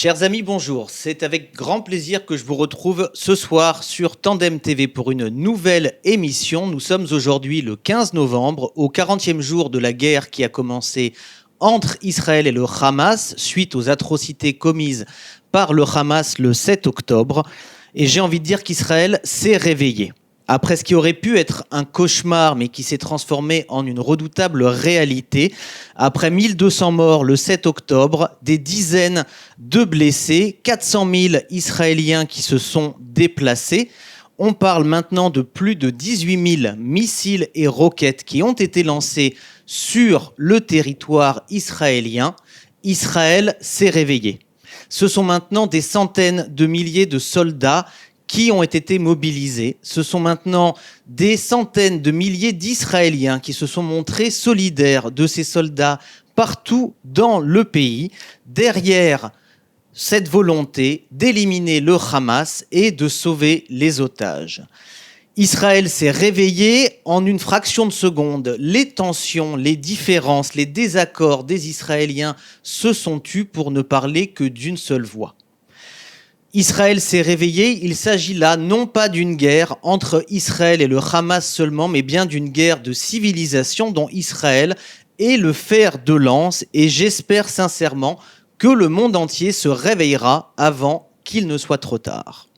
Chers amis, bonjour. C'est avec grand plaisir que je vous retrouve ce soir sur Tandem TV pour une nouvelle émission. Nous sommes aujourd'hui le 15 novembre, au 40e jour de la guerre qui a commencé entre Israël et le Hamas, suite aux atrocités commises par le Hamas le 7 octobre. Et j'ai envie de dire qu'Israël s'est réveillé. Après ce qui aurait pu être un cauchemar, mais qui s'est transformé en une redoutable réalité, après 1200 morts le 7 octobre, des dizaines de blessés, 400 000 Israéliens qui se sont déplacés, on parle maintenant de plus de 18 000 missiles et roquettes qui ont été lancés sur le territoire israélien. Israël s'est réveillé. Ce sont maintenant des centaines de milliers de soldats qui ont été mobilisés. Ce sont maintenant des centaines de milliers d'Israéliens qui se sont montrés solidaires de ces soldats partout dans le pays, derrière cette volonté d'éliminer le Hamas et de sauver les otages. Israël s'est réveillé en une fraction de seconde. Les tensions, les différences, les désaccords des Israéliens se sont tus pour ne parler que d'une seule voix. Israël s'est réveillé, il s'agit là non pas d'une guerre entre Israël et le Hamas seulement, mais bien d'une guerre de civilisation dont Israël est le fer de lance, et j'espère sincèrement que le monde entier se réveillera avant qu'il ne soit trop tard.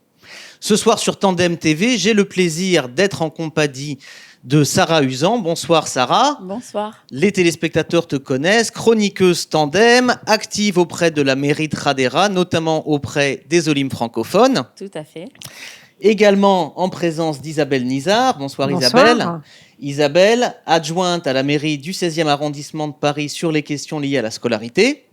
Ce soir sur Tandem TV, j'ai le plaisir d'être en compagnie de Sarah Usan. Bonsoir Sarah. Bonsoir. Les téléspectateurs te connaissent, chroniqueuse Tandem, active auprès de la mairie de Hadera, notamment auprès des Olympiques francophones. Tout à fait. Également en présence d'Isabelle Nizar. Bonsoir. Isabelle. Isabelle, adjointe à la mairie du 16e arrondissement de Paris sur les questions liées à la scolarité.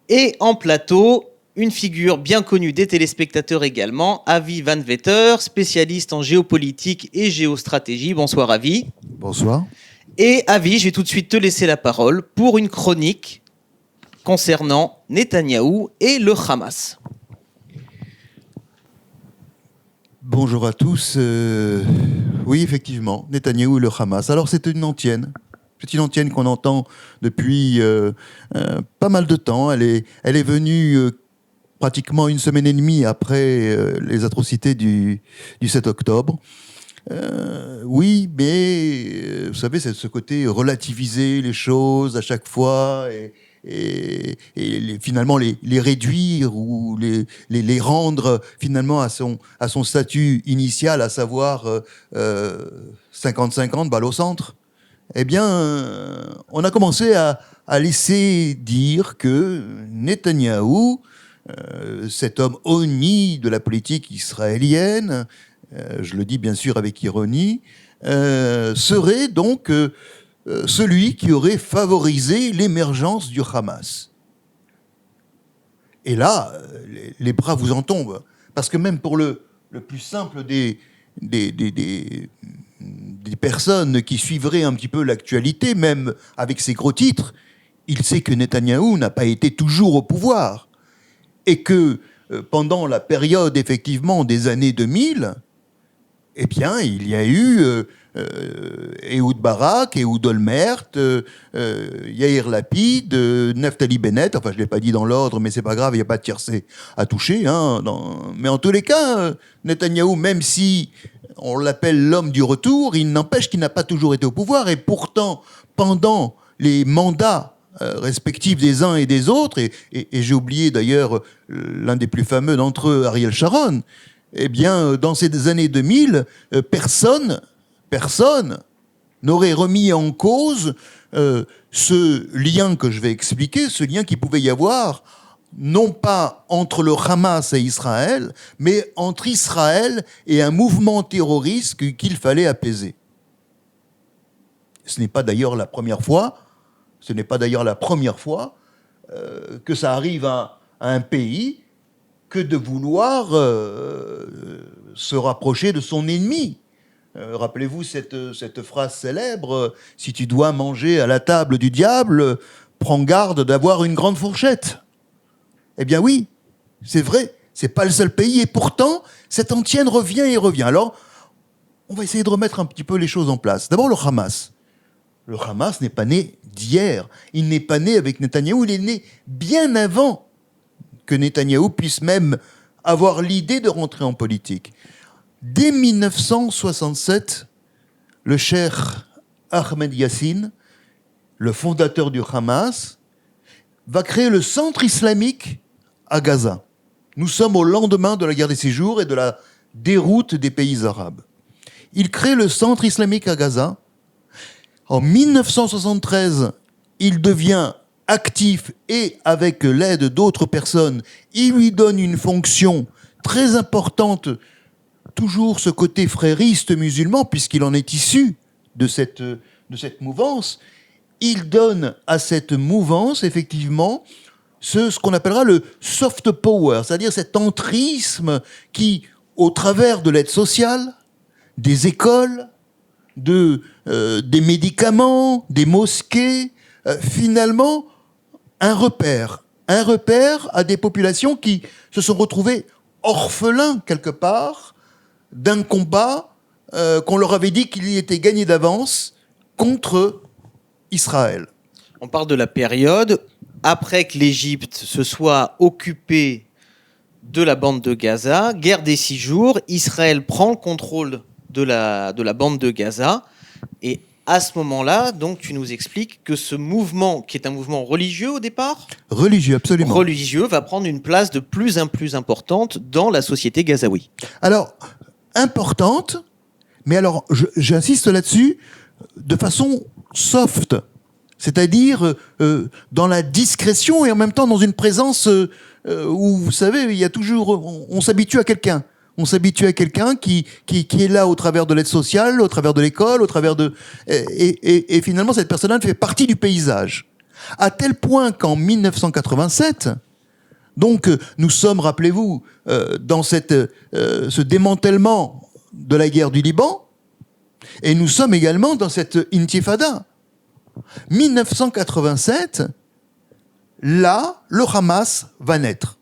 Et en plateau, une figure bien connue des téléspectateurs également, Avi Van Vetter, spécialiste en géopolitique et géostratégie. Bonsoir Avi. Bonsoir. Et Avi, je vais tout de suite te laisser la parole pour une chronique concernant Netanyahou et le Hamas. Bonjour à tous. Oui, effectivement, Netanyahou et le Hamas. Alors c'est une antienne qu'on entend depuis pas mal de temps. Elle est venue pratiquement une semaine et demie après les atrocités du 7 octobre. Oui, mais vous savez, c'est ce côté relativiser les choses à chaque fois et finalement les réduire ou les rendre finalement à son statut initial, à savoir 50-50, balle au centre. Eh bien, on a commencé à laisser dire que Netanyahou, cet homme honni de la politique israélienne, je le dis bien sûr avec ironie, serait donc celui qui aurait favorisé l'émergence du Hamas. Et là, les bras vous en tombent, parce que même pour le plus simple des personnes qui suivraient un petit peu l'actualité, même avec ses gros titres, il sait que Netanyahou n'a pas été toujours au pouvoir. Et que pendant la période, effectivement, des années 2000, eh bien, il y a eu Ehud Barak, Ehud Olmert, Yair Lapid, Naftali Bennett, enfin je ne l'ai pas dit dans l'ordre, mais c'est pas grave, il n'y a pas de tiercé à toucher. Mais en tous les cas, Netanyahou, même si on l'appelle l'homme du retour, il n'empêche qu'il n'a pas toujours été au pouvoir, et pourtant, pendant les mandats respectifs des uns et des autres, et j'ai oublié d'ailleurs l'un des plus fameux d'entre eux, Ariel Sharon, eh bien, dans ces années 2000, personne n'aurait remis en cause ce lien que je vais expliquer, ce lien qu'il pouvait y avoir, non pas entre le Hamas et Israël, mais entre Israël et un mouvement terroriste qu'il fallait apaiser. Ce n'est pas d'ailleurs la première fois que ça arrive à un pays que de vouloir se rapprocher de son ennemi. Rappelez-vous cette phrase célèbre, « Si tu dois manger à la table du diable, prends garde d'avoir une grande fourchette ». Eh bien oui, c'est vrai, c'est pas le seul pays, et pourtant, cette antienne revient et revient. Alors, on va essayer de remettre un petit peu les choses en place. D'abord, le Hamas. Le Hamas n'est pas né d'hier. Il n'est pas né avec Netanyahou, il est né bien avant que Netanyahou puisse même avoir l'idée de rentrer en politique. Dès 1967, le cheikh Ahmed Yassine, le fondateur du Hamas, va créer le centre islamique à Gaza. Nous sommes au lendemain de la guerre des 6 jours et de la déroute des pays arabes. Il crée le centre islamique à Gaza. En 1973, il devient actif et avec l'aide d'autres personnes, il lui donne une fonction très importante, toujours ce côté frériste musulman, puisqu'il en est issu de cette mouvance. Il donne à cette mouvance, effectivement, ce qu'on appellera le soft power, c'est-à-dire cet entrisme qui, au travers de l'aide sociale, des écoles, des médicaments, des mosquées, finalement, un repère à des populations qui se sont retrouvées orphelins, quelque part, d'un combat qu'on leur avait dit qu'il y était gagné d'avance contre Israël. On parle de la période après que l'Égypte se soit occupée de la bande de Gaza, guerre des 6 jours, Israël prend le contrôle de la bande de Gaza, et à ce moment-là, donc, tu nous expliques que ce mouvement, qui est un mouvement religieux au départ, religieux, absolument, religieux, va prendre une place de plus en plus importante dans la société gazaoui. Alors, importante, mais alors, j'insiste là-dessus, de façon soft, c'est-à-dire dans la discrétion et en même temps dans une présence où, vous savez, il y a toujours, on s'habitue à quelqu'un. On s'habitue à quelqu'un qui est là au travers de l'aide sociale, au travers de l'école, au travers de... Et finalement, cette personne-là fait partie du paysage. À tel point qu'en 1987, donc nous sommes, rappelez-vous, dans ce démantèlement de la guerre du Liban, et nous sommes également dans cette intifada. 1987, là, le Hamas va naître.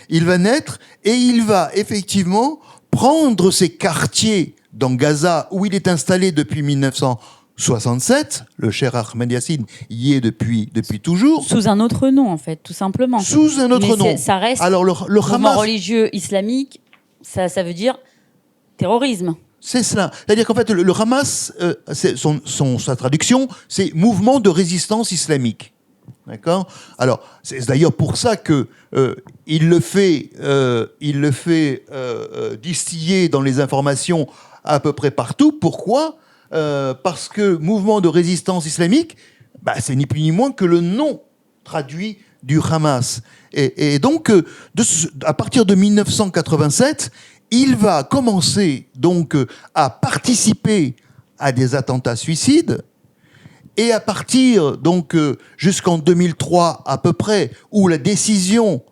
Il va naître et il va effectivement prendre ses quartiers dans Gaza où il est installé depuis 1967. Le cheikh Ahmed Yassine y est depuis toujours. Sous un autre nom, en fait, tout simplement. Sous un autre nom. Ça reste alors le mouvement Hamas religieux islamique, ça veut dire terrorisme. C'est cela. C'est-à-dire qu'en fait, le Hamas, sa traduction, c'est mouvement de résistance islamique. D'accord ? Alors, c'est d'ailleurs pour ça que il le fait distiller dans les informations à peu près partout. Pourquoi ? Parce que mouvement de résistance islamique, c'est ni plus ni moins que le nom traduit du Hamas. Et donc, à partir de 1987, il va commencer donc à participer à des attentats suicides. Et à partir, donc, jusqu'en 2003 à peu près, où la décision,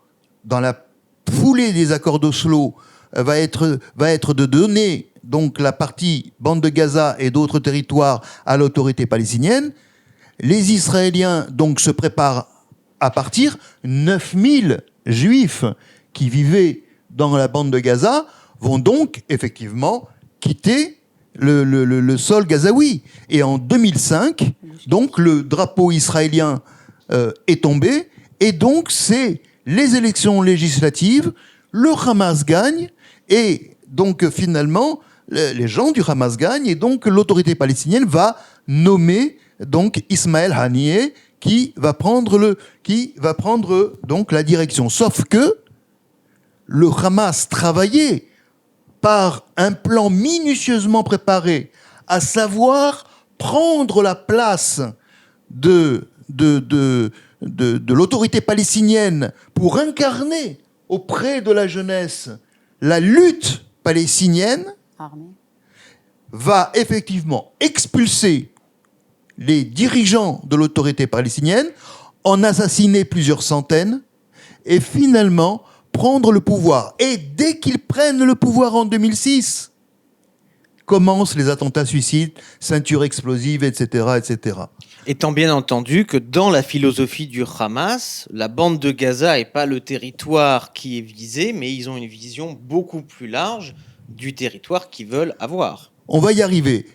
dans la foulée des accords d'Oslo, va être de donner donc la partie bande de Gaza et d'autres territoires à l'autorité palestinienne, les Israéliens donc se préparent à partir. 9000 Juifs qui vivaient dans la bande de Gaza vont donc effectivement quitter le sol gazaoui. Et en 2005, donc le drapeau israélien est tombé, et donc c'est les élections législatives, le Hamas gagne, et donc finalement les gens du Hamas gagnent, et donc l'autorité palestinienne va nommer donc Ismaël Haniyeh qui va prendre donc la direction. Sauf que le Hamas travaillait par un plan minutieusement préparé, à savoir prendre la place de l'autorité palestinienne pour incarner auprès de la jeunesse la lutte palestinienne, va effectivement expulser les dirigeants de l'autorité palestinienne, en assassiner plusieurs centaines, et finalement prendre le pouvoir. Et dès qu'ils prennent le pouvoir en 2006, commencent les attentats suicides, ceintures explosives, etc., etc. Étant bien entendu que dans la philosophie du Hamas, la bande de Gaza n'est pas le territoire qui est visé, mais ils ont une vision beaucoup plus large du territoire qu'ils veulent avoir. On va y arriver.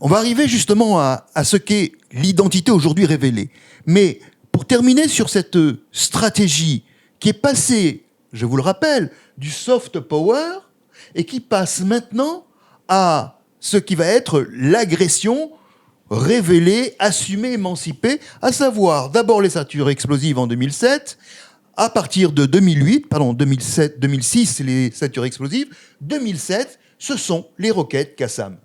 On va arriver justement à ce qu'est l'identité aujourd'hui révélée. Mais pour terminer sur cette stratégie qui est passé, je vous le rappelle, du soft power et qui passe maintenant à ce qui va être l'agression révélée, assumée, émancipée, à savoir d'abord les ceintures explosives en 2007, à partir de 2007, 2006, les ceintures explosives, 2007, ce sont les roquettes Qassam.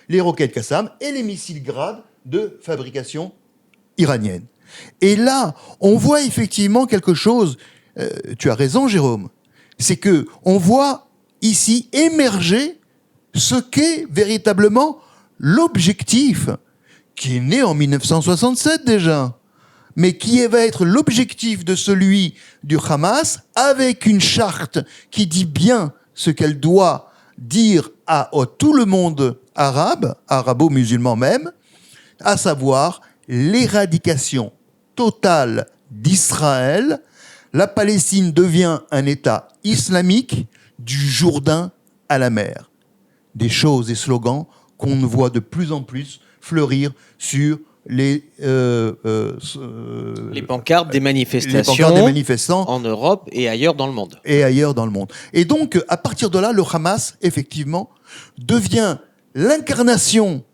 Les roquettes Qassam et les missiles Grad de fabrication iranienne. Et là, on voit effectivement quelque chose, tu as raison Jérôme, c'est que on voit ici émerger ce qu'est véritablement l'objectif, qui est né en 1967 déjà, mais qui va être l'objectif de celui du Hamas, avec une charte qui dit bien ce qu'elle doit dire à tout le monde arabe, arabo-musulman même, à savoir l'éradication totale d'Israël. La Palestine devient un État islamique du Jourdain à la mer. Des choses et slogans qu'on voit de plus en plus fleurir sur les pancartes des manifestations, des manifestants en Europe et ailleurs dans le monde. Et donc, à partir de là, le Hamas, effectivement, devient l'incarnation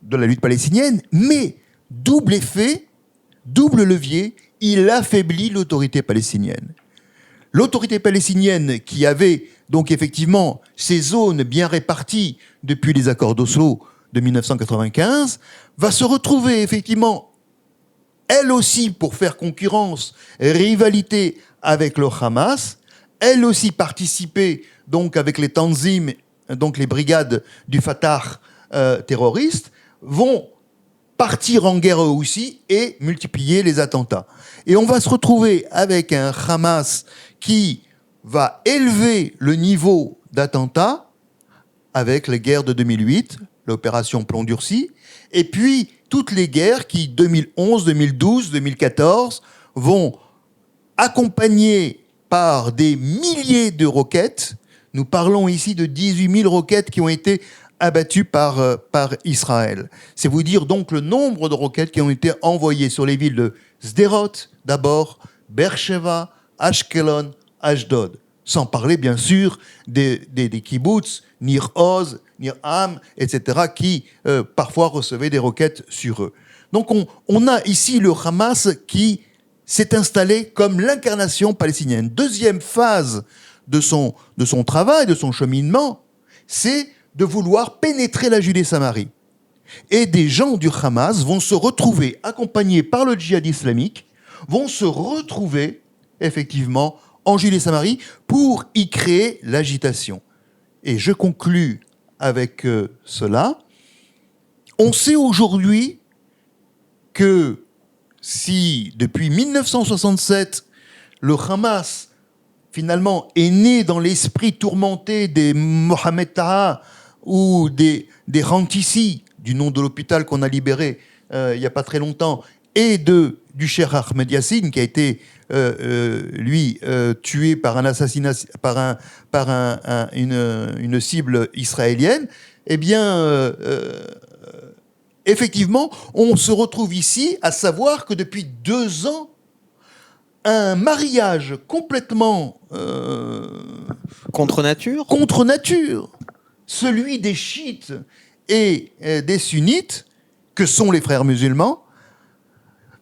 de la lutte palestinienne, mais double effet, double levier, il affaiblit l'autorité palestinienne. L'autorité palestinienne qui avait donc effectivement ces zones bien réparties depuis les accords d'Oslo de 1995, va se retrouver effectivement, elle aussi pour faire concurrence, rivalité avec le Hamas, elle aussi participer donc avec les Tanzim, donc les brigades du Fatah terroristes, vont partir en guerre eux aussi et multiplier les attentats. Et on va se retrouver avec un Hamas qui va élever le niveau d'attentats avec les guerres de 2008, l'opération Plomb Durci, et puis toutes les guerres qui, 2011, 2012, 2014, vont accompagner par des milliers de roquettes. Nous parlons ici de 18 000 roquettes qui ont été abattues par Israël. C'est vous dire donc le nombre de roquettes qui ont été envoyées sur les villes de Sderot, d'abord, Beersheva, Ashkelon, Ashdod. Sans parler, bien sûr, des kibbutz, Nir Oz, Nir Am, etc., qui parfois recevaient des roquettes sur eux. Donc on a ici le Hamas qui s'est installé comme l'incarnation palestinienne. Deuxième phase de son travail, de son cheminement, c'est de vouloir pénétrer la Judée-Samarie. Et des gens du Hamas vont se retrouver, accompagnés par le djihad islamique, vont se retrouver effectivement en Judée-Samarie pour y créer l'agitation. Et je conclus avec cela. On sait aujourd'hui que si depuis 1967, le Hamas finalement est né dans l'esprit tourmenté des Mohamed Taha ou des Rantissi, du nom de l'hôpital qu'on a libéré il n'y a pas très longtemps, et du Cheikh Ahmed Yassine, qui a été tué par un assassinat, par une cible israélienne, eh bien, effectivement, on se retrouve ici à savoir que depuis 2 ans, un mariage complètement contre nature, celui des chiites et des sunnites, que sont les frères musulmans,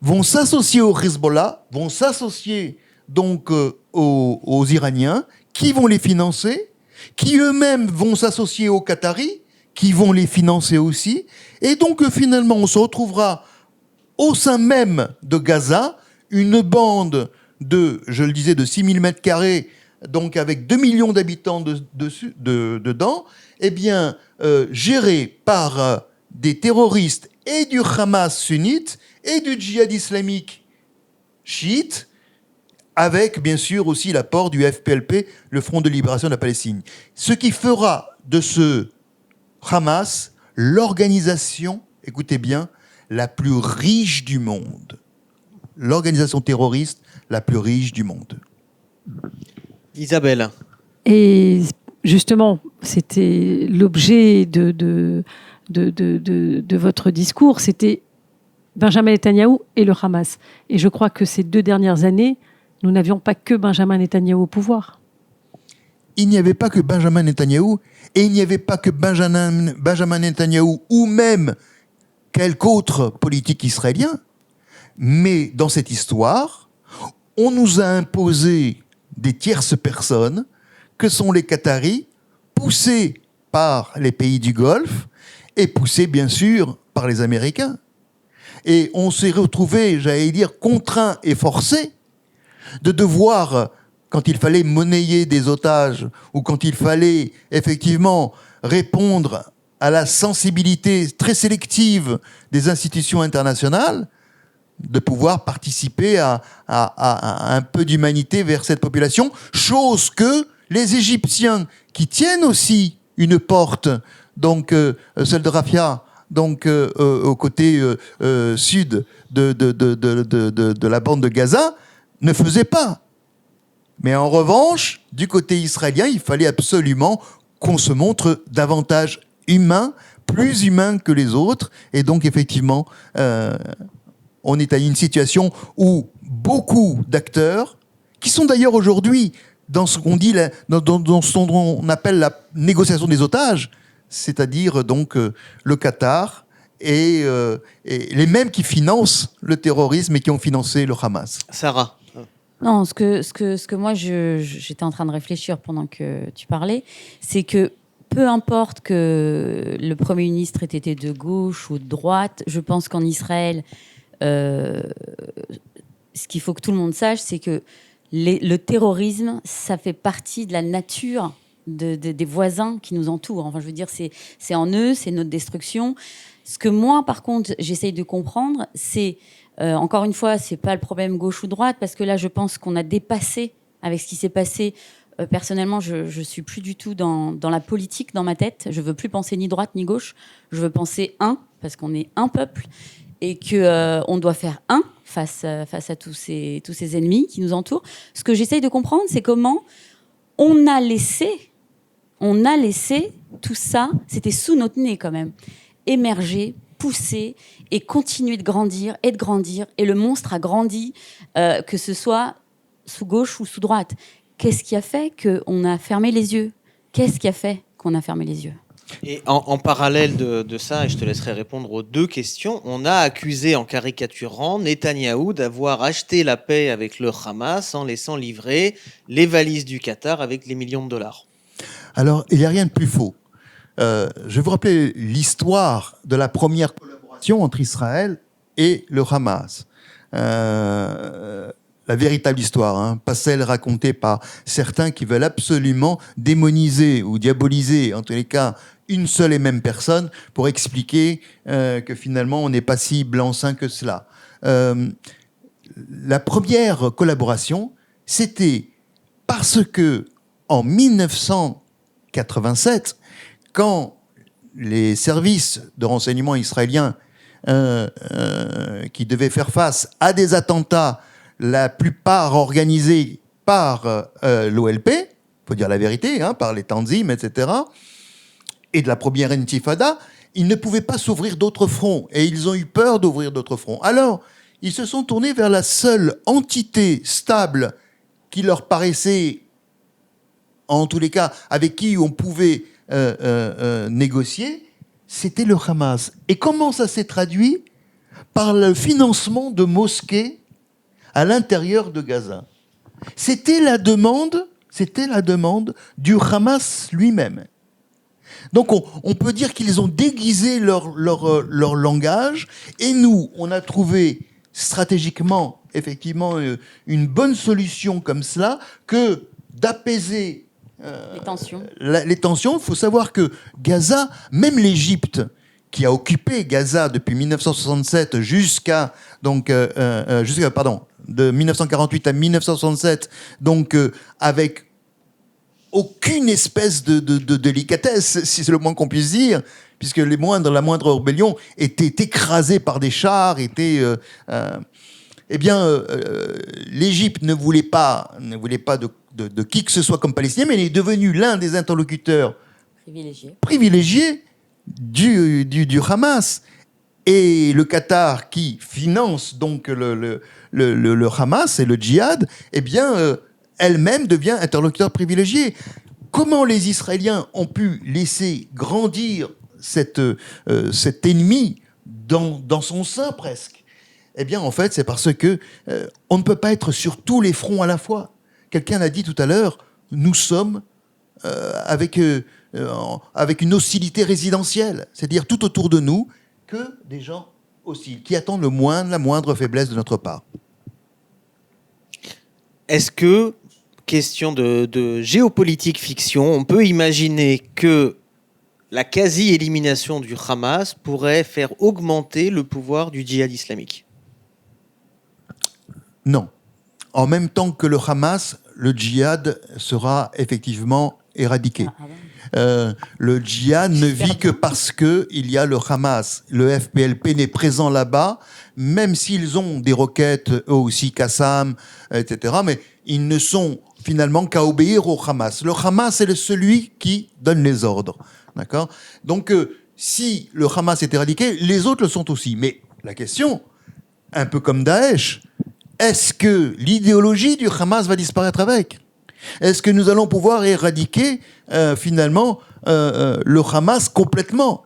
vont s'associer au Hezbollah, vont s'associer donc aux Iraniens, qui vont les financer, qui eux-mêmes vont s'associer aux Qataris, qui vont les financer aussi. Et donc finalement, on se retrouvera au sein même de Gaza, une bande je le disais, de 6000 mètres carrés, donc avec 2 millions d'habitants dedans, eh bien, gérée par des terroristes et du Hamas sunnite et du djihad islamique chiite, avec bien sûr aussi l'apport du FPLP, le Front de Libération de la Palestine. Ce qui fera de ce Hamas l'organisation, écoutez bien, la plus riche du monde. L'organisation terroriste la plus riche du monde. Isabelle. Et justement, c'était l'objet de votre discours, c'était Benjamin Netanyahou et le Hamas. Et je crois que ces 2 dernières années, Nous n'avions pas que Benjamin Netanyahou au pouvoir. Il n'y avait pas que Benjamin Netanyahou, et il n'y avait pas que Benjamin Netanyahou ou même quelque autre politique israélien. Mais dans cette histoire, on nous a imposé des tierces personnes, que sont les Qataris, poussés par les pays du Golfe et poussés bien sûr par les Américains. Et on s'est retrouvé, j'allais dire, contraint et forcé de devoir, quand il fallait monnayer des otages ou quand il fallait effectivement répondre à la sensibilité très sélective des institutions internationales, de pouvoir participer à un peu d'humanité vers cette population, chose que les Égyptiens, qui tiennent aussi une porte, donc celle de Rafia, donc au côté sud de la bande de Gaza, ne faisaient pas. Mais en revanche, du côté israélien, il fallait absolument qu'on se montre davantage humain, plus humain que les autres, et donc effectivement, on est à une situation où beaucoup d'acteurs, qui sont d'ailleurs aujourd'hui dans ce qu'on dit, dans ce qu'on appelle la négociation des otages, c'est-à-dire donc le Qatar et les mêmes qui financent le terrorisme et qui ont financé le Hamas. Sarah. Non, ce que moi, j'étais en train de réfléchir pendant que tu parlais, c'est que peu importe que le Premier ministre ait été de gauche ou de droite, je pense qu'en Israël, ce qu'il faut que tout le monde sache, c'est que le terrorisme, ça fait partie de la nature des voisins qui nous entourent. Enfin, je veux dire, c'est en eux, c'est notre destruction. Ce que moi, par contre, j'essaye de comprendre, c'est, encore une fois, c'est pas le problème gauche ou droite, parce que là, je pense qu'on a dépassé avec ce qui s'est passé. Personnellement, je suis plus du tout dans la politique dans ma tête. Je veux plus penser ni droite ni gauche. Je veux penser un, parce qu'on est un peuple et que on doit faire un face à tous ces ennemis qui nous entourent. Ce que j'essaye de comprendre, c'est comment on a laissé tout ça, c'était sous notre nez quand même, émerger, pousser et continuer de grandir, et le monstre a grandi, que ce soit sous gauche ou sous droite. Qu'est-ce qui a fait qu'on a fermé les yeux ? Qu'est-ce qui a fait qu'on a fermé les yeux ? Et en parallèle de ça, et je te laisserai répondre aux deux questions, on a accusé en caricaturant Netanyahou d'avoir acheté la paix avec le Hamas en laissant livrer les valises du Qatar avec les millions de dollars. Alors, il n'y a rien de plus faux. Je vais vous rappeler l'histoire de la première collaboration entre Israël et le Hamas. La véritable histoire, pas celle racontée par certains qui veulent absolument démoniser ou diaboliser, en tous les cas, une seule et même personne pour expliquer que finalement on n'est pas si blanc-seing que cela. La première collaboration, c'était parce que en 1987, quand les services de renseignement israéliens qui devaient faire face à des attentats, la plupart organisés par l'OLP, il faut dire la vérité, par les Tanzim, etc., et de la première intifada, ils ne pouvaient pas s'ouvrir d'autres fronts, et ils ont eu peur d'ouvrir d'autres fronts. Alors, ils se sont tournés vers la seule entité stable qui leur paraissait, en tous les cas, avec qui on pouvait négocier, c'était le Hamas. Et comment ça s'est traduit ? Par le financement de mosquées à l'intérieur de Gaza. C'était la demande du Hamas lui-même. Donc on peut dire qu'ils ont déguisé leur langage, et nous, on a trouvé stratégiquement, effectivement, une bonne solution comme cela, que d'apaiser les tensions. Il faut savoir que Gaza, même l'Égypte, qui a occupé Gaza depuis 1967 de 1948 à 1967, donc avec aucune espèce de délicatesse, si c'est le moins qu'on puisse dire, puisque la moindre rébellion était écrasée par des chars, l'Égypte ne voulait pas de qui que ce soit comme Palestinien, mais elle est devenue l'un des interlocuteurs privilégiés du Hamas. et le Qatar qui finance donc le Hamas et le djihad, eh bien, elle-même devient interlocuteur privilégié. Comment les Israéliens ont pu laisser grandir cet ennemi dans son sein presque? Eh bien, en fait, c'est parce que on ne peut pas être sur tous les fronts à la fois. Quelqu'un l'a dit tout à l'heure, nous sommes avec une hostilité résidentielle, c'est-à-dire tout autour de nous que des gens hostiles, qui attendent la moindre faiblesse de notre part. Est-ce que, question de géopolitique fiction, on peut imaginer que la quasi-élimination du Hamas pourrait faire augmenter le pouvoir du djihad islamique? Non. En même temps que le Hamas, le djihad sera effectivement éradiqué. Le djihad ne vit que parce qu'il y a le Hamas. Le FPLP n'est présent là-bas, même s'ils ont des roquettes, eux aussi, Qassam, etc. Mais ils ne sont finalement qu'à obéir au Hamas. Le Hamas est celui qui donne les ordres. D'accord ? Donc, si le Hamas est éradiqué, les autres le sont aussi. Mais la question, un peu comme Daesh, est-ce que l'idéologie du Hamas va disparaître avec ? Est-ce que nous allons pouvoir éradiquer finalement le Hamas complètement ?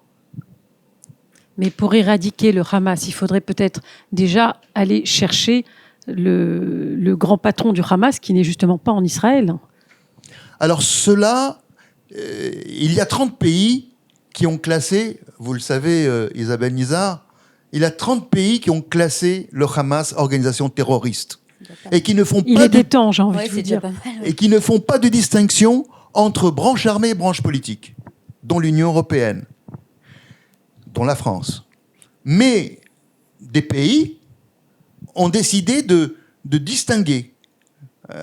Mais pour éradiquer le Hamas, il faudrait peut-être déjà aller chercher le grand patron du Hamas qui n'est justement pas en Israël. Alors cela, il y a 30 pays qui ont classé, vous le savez Isabelle Nizar, il y a 30 pays qui ont classé le Hamas organisation terroriste. Et qui ne font il pas est des temps, j'ai envie de vous c'est dire. déjà pas mal, ouais. Et qui ne font pas de distinction entre branche armée et branche politique, dont l'Union européenne, dont la France. Mais des pays ont décidé de distinguer.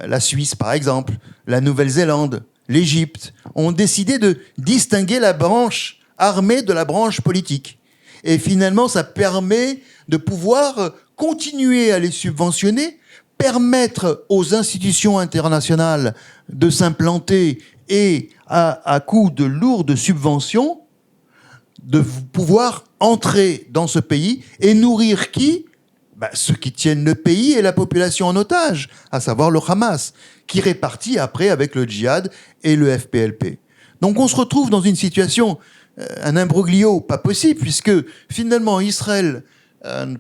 La Suisse, par exemple, la Nouvelle-Zélande, l'Égypte, ont décidé de distinguer la branche armée de la branche politique. Et finalement, ça permet de pouvoir continuer à les subventionner, permettre aux institutions internationales de s'implanter et, à coup de lourdes subventions, de pouvoir entrer dans ce pays et nourrir qui ? Ceux qui tiennent le pays et la population en otage, à savoir le Hamas, qui répartit après avec le djihad et le FPLP. Donc on se retrouve dans une situation, un imbroglio pas possible, puisque finalement Israël,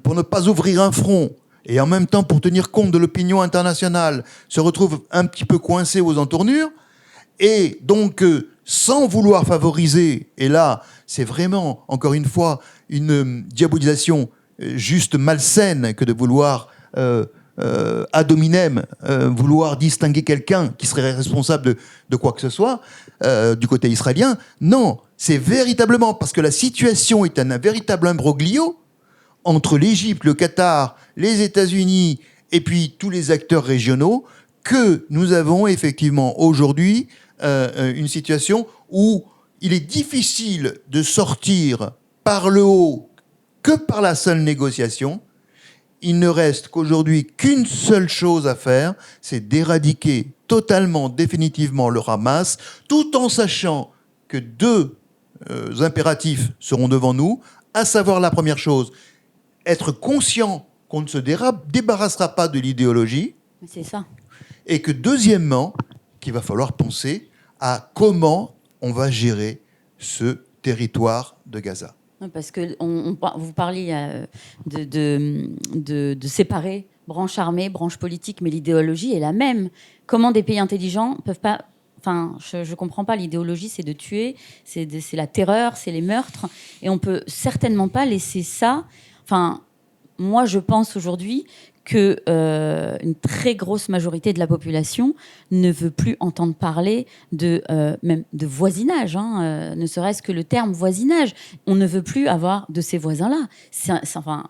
pour ne pas ouvrir un front, et en même temps pour tenir compte de l'opinion internationale, se retrouve un petit peu coincé aux entournures, et donc sans vouloir favoriser, et là c'est vraiment, encore une fois, une diabolisation juste malsaine que de vouloir ad hominem, vouloir distinguer quelqu'un qui serait responsable de quoi que ce soit du côté israélien. Non, c'est véritablement parce que la situation est un véritable imbroglio entre l'Égypte, le Qatar, les États-Unis et puis tous les acteurs régionaux que nous avons effectivement aujourd'hui une situation où il est difficile de sortir par le haut que par la seule négociation. Il ne reste qu'aujourd'hui qu'une seule chose à faire, c'est d'éradiquer totalement, définitivement le Hamas, tout en sachant que deux impératifs seront devant nous, à savoir la première chose, être conscient qu'on ne se débarrassera pas de l'idéologie, C'est ça. et que deuxièmement, qu'il va falloir penser à comment on va gérer ce territoire de Gaza. Parce que vous parliez de séparer branche armée, branche politique, mais l'idéologie est la même. Comment des pays intelligents peuvent pas... Enfin, je comprends pas. L'idéologie, c'est de tuer, c'est la terreur, c'est les meurtres. Et on peut certainement pas laisser ça... Enfin, moi, je pense aujourd'hui que une très grosse majorité de la population ne veut plus entendre parler même de voisinage, ne serait-ce que le terme voisinage. On ne veut plus avoir de ces voisins-là. Enfin,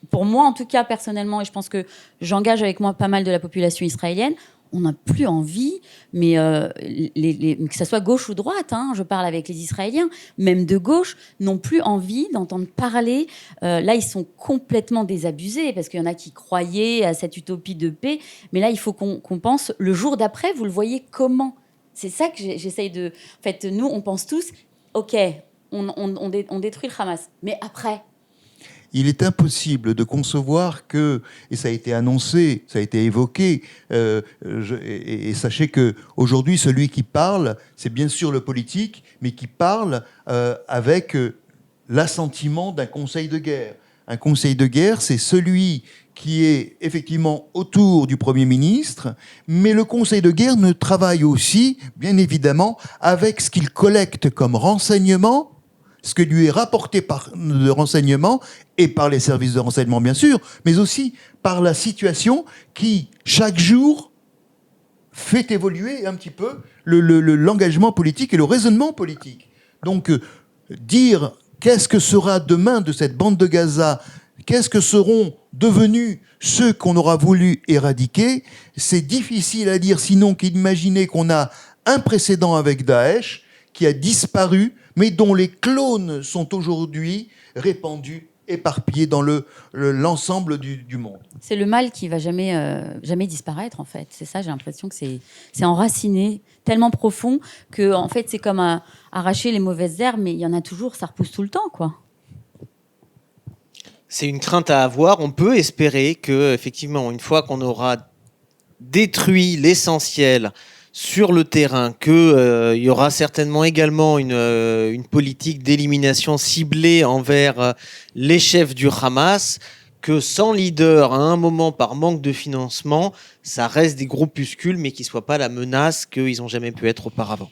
pour moi, en tout cas, personnellement, et je pense que j'engage avec moi pas mal de la population israélienne, on n'a plus envie, mais que ça soit gauche ou droite, je parle avec les Israéliens, même de gauche, n'ont plus envie d'entendre parler. Là, ils sont complètement désabusés, parce qu'il y en a qui croyaient à cette utopie de paix, mais là, il faut qu'on pense le jour d'après, vous le voyez comment ? C'est ça que j'essaye de... En fait, nous, on pense tous, OK, on détruit le Hamas, mais après... il est impossible de concevoir que, et ça a été annoncé, ça a été évoqué, et sachez que aujourd'hui, celui qui parle, c'est bien sûr le politique, mais qui parle avec l'assentiment d'un conseil de guerre. Un conseil de guerre, c'est celui qui est effectivement autour du Premier ministre, mais le conseil de guerre ne travaille aussi, bien évidemment, avec ce qu'il collecte comme renseignement, ce que lui est rapporté par le renseignement et par les services de renseignement, bien sûr, mais aussi par la situation qui, chaque jour, fait évoluer un petit peu l'engagement politique et le raisonnement politique. Donc, dire qu'est-ce que sera demain de cette bande de Gaza, qu'est-ce que seront devenus ceux qu'on aura voulu éradiquer, c'est difficile à dire, sinon qu'imaginer qu'on a un précédent avec Daesh qui a disparu, mais dont les clones sont aujourd'hui répandus, éparpillés dans l'ensemble du monde. C'est le mal qui va jamais disparaître, en fait. C'est ça, j'ai l'impression que c'est enraciné, tellement profond, que en fait, c'est comme arracher les mauvaises herbes, mais il y en a toujours, ça repousse tout le temps, quoi. C'est une crainte à avoir. On peut espérer que, effectivement, une fois qu'on aura détruit l'essentiel sur le terrain, qu'il y aura certainement également une politique d'élimination ciblée envers les chefs du Hamas, que sans leader, à un moment, par manque de financement, ça reste des groupuscules, mais qui ne soient pas la menace qu'ils n'ont jamais pu être auparavant.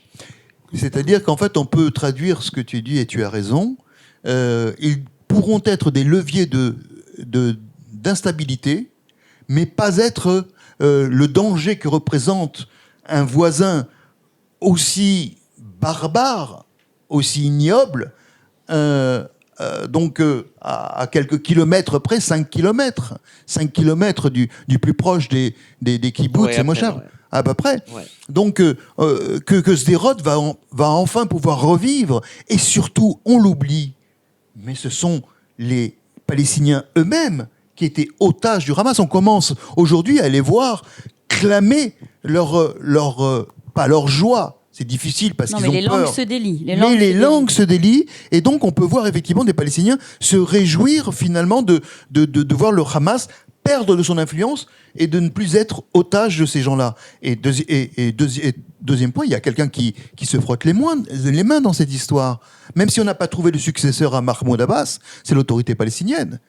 C'est-à-dire qu'en fait, on peut traduire ce que tu dis, et tu as raison. Ils pourront être des leviers d'instabilité, mais pas être le danger que représente un voisin aussi barbare, aussi ignoble, donc à quelques kilomètres près, 5 kilomètres du plus proche des kibboutz et moshav, à peu près. Ouais. Donc que Sderot va enfin pouvoir revivre, et surtout, on l'oublie, mais ce sont les Palestiniens eux-mêmes qui étaient otages du Hamas. On commence aujourd'hui à les voir clamer pas leur joie. C'est difficile parce qu'ils ont peur. Mais les langues se délient. Les langues se délient. Et donc, on peut voir effectivement des Palestiniens se réjouir finalement de voir le Hamas perdre de son influence et de ne plus être otage de ces gens-là. Et deuxième point, il y a quelqu'un qui se frotte les mains dans cette histoire. Même si on n'a pas trouvé de successeur à Mahmoud Abbas, c'est l'autorité palestinienne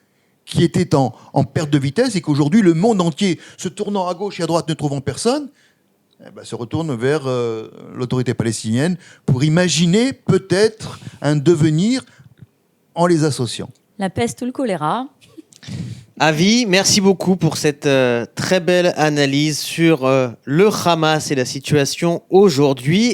qui était en perte de vitesse, et qu'aujourd'hui, le monde entier, se tournant à gauche et à droite, ne trouvant personne, se retourne vers l'autorité palestinienne pour imaginer peut-être un devenir en les associant. La peste ou le choléra. Avi, merci beaucoup pour cette très belle analyse sur le Hamas et la situation aujourd'hui.